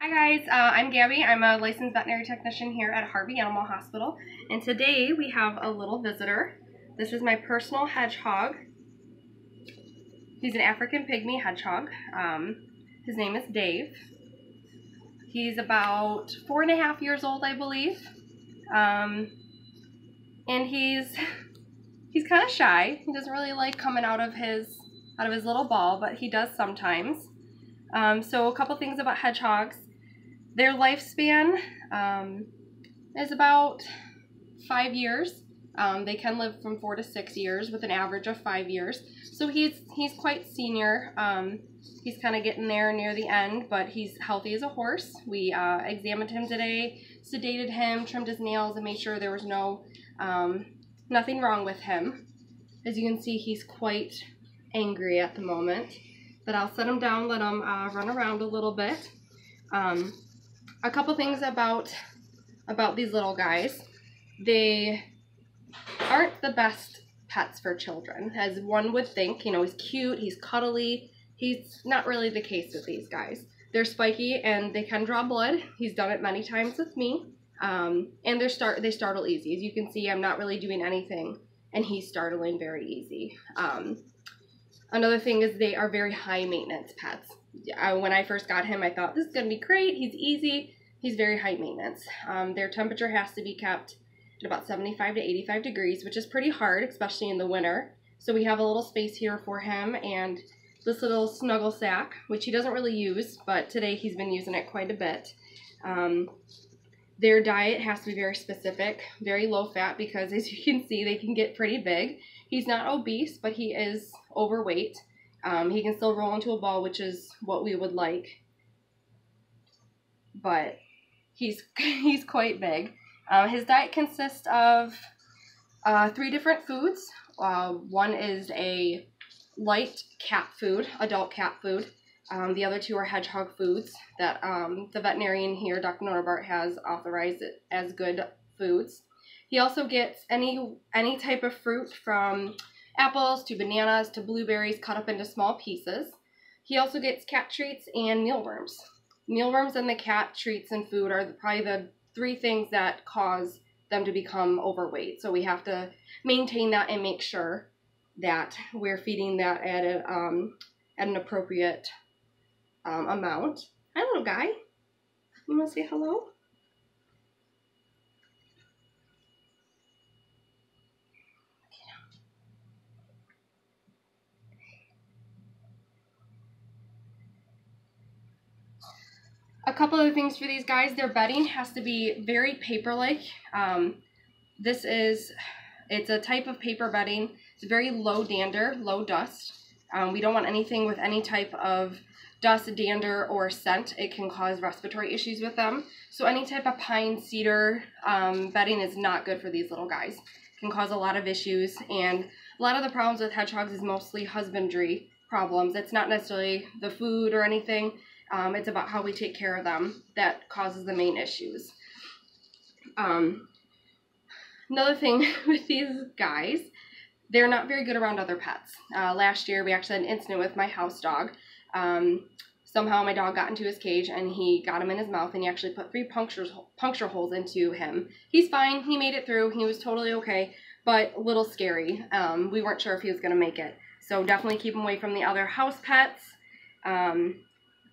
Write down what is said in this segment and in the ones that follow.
Hi guys, I'm Gabby. I'm a licensed veterinary technician here at Harvey Animal Hospital, and today we have a little visitor. This is my personal hedgehog. He's an African pygmy hedgehog. His name is Dave. He's about 4.5 years old, I believe, and he's kind of shy. He doesn't really like coming out of his little ball, but he does sometimes. So a couple things about hedgehogs. Their lifespan is about 5 years. They can live from 4 to 6 years with an average of 5 years. So he's quite senior. He's kind of getting there near the end, but he's healthy as a horse. We examined him today, sedated him, trimmed his nails, and made sure there was nothing wrong with him. As you can see, he's quite angry at the moment, but I'll set him down, let him run around a little bit. A couple things about these little guys. They aren't the best pets for children, as one would think. You know, he's cute, he's cuddly. He's not really the case with these guys. They're spiky and they can draw blood. He's done it many times with me. And they startle easy. As you can see, I'm not really doing anything, and he's startling very easy. Another thing is they are very high maintenance pets. When I first got him, I thought, this is going to be great. He's easy. He's very high maintenance. Their temperature has to be kept at about 75 to 85 degrees, which is pretty hard, especially in the winter. So we have a little space here for him and this little snuggle sack, which he doesn't really use, but today he's been using it quite a bit. Their diet has to be very specific, very low fat, because as you can see, they can get pretty big. He's not obese, but he is overweight. He can still roll into a ball, which is what we would like, but he's quite big. His diet consists of 3 different foods. One is a light cat food, adult cat food. The other 2 are hedgehog foods that the veterinarian here, Dr. Norbert, has authorized it as good foods. He also gets any type of fruit, from apples to bananas to blueberries, cut up into small pieces. He also gets cat treats and mealworms. Mealworms and the cat treats and food are probably the 3 things that cause them to become overweight. So we have to maintain that and make sure that we're feeding that at an appropriate amount. Hi, little guy. You want to say hello? A couple other things for these guys. Their bedding has to be very paper-like. It's a type of paper bedding. It's very low dander, low dust. We don't want anything with any type of dust, dander, or scent. It can cause respiratory issues with them. So any type of pine, cedar bedding is not good for these little guys. It can cause a lot of issues, and a lot of the problems with hedgehogs is mostly husbandry problems. It's not necessarily the food or anything. It's about how we take care of them that causes the main issues. Another thing with these guys, they're not very good around other pets. Last year we actually had an incident with my house dog. Somehow my dog got into his cage and he got him in his mouth, and he actually put 3 puncture holes into him. He's fine. He made it through. He was totally okay, but a little scary. We weren't sure if he was going to make it. So definitely keep him away from the other house pets.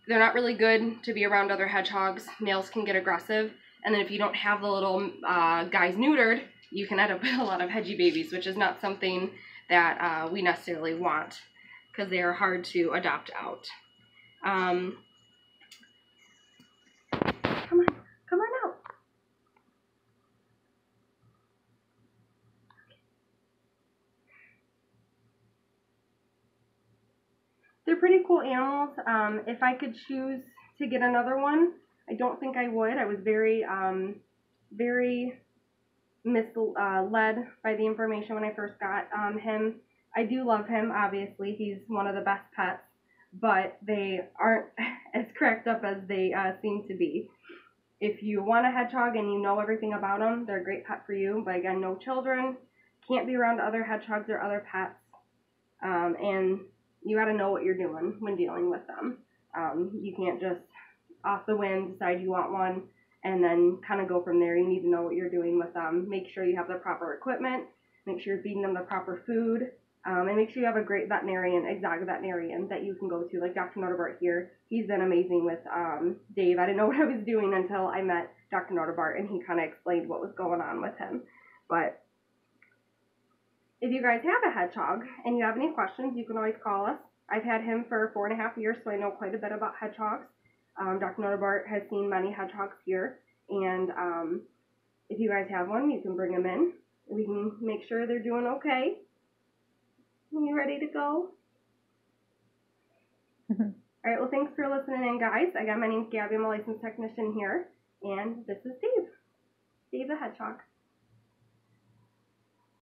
They're not really good to be around other hedgehogs. Males can get aggressive, and then if you don't have the little guys neutered, you can end up with a lot of hedgie babies, which is not something that we necessarily want, because they are hard to adopt out. Come on out. They're pretty cool animals. If I could choose to get another one, I don't think I would. I was very misled by the information when I first got him. I do love him, obviously. He's one of the best pets, but they aren't as cracked up as they seem to be. If you want a hedgehog and you know everything about them, they're a great pet for you. But again, no children, can't be around other hedgehogs or other pets, and you got to know what you're doing when dealing with them. You can't just off the whim, decide you want one, and then kind of go from there. You need to know what you're doing with them. Make sure you have the proper equipment, make sure you're feeding them the proper food, and make sure you have a great veterinarian, exotic veterinarian that you can go to, like Dr. Notabart here. He's been amazing with Dave. I didn't know what I was doing until I met Dr. Notabart, and he kind of explained what was going on with him. But if you guys have a hedgehog and you have any questions, you can always call us. I've had him for 4.5 years, so I know quite a bit about hedgehogs. Dr. Notabart has seen many hedgehogs here, and if you guys have one, you can bring them in. We can make sure they're doing okay. Are you ready to go? All right, well, thanks for listening in, guys. Again, my name's Gabby. I'm a licensed technician here, and this is Dave. Dave the Hedgehog.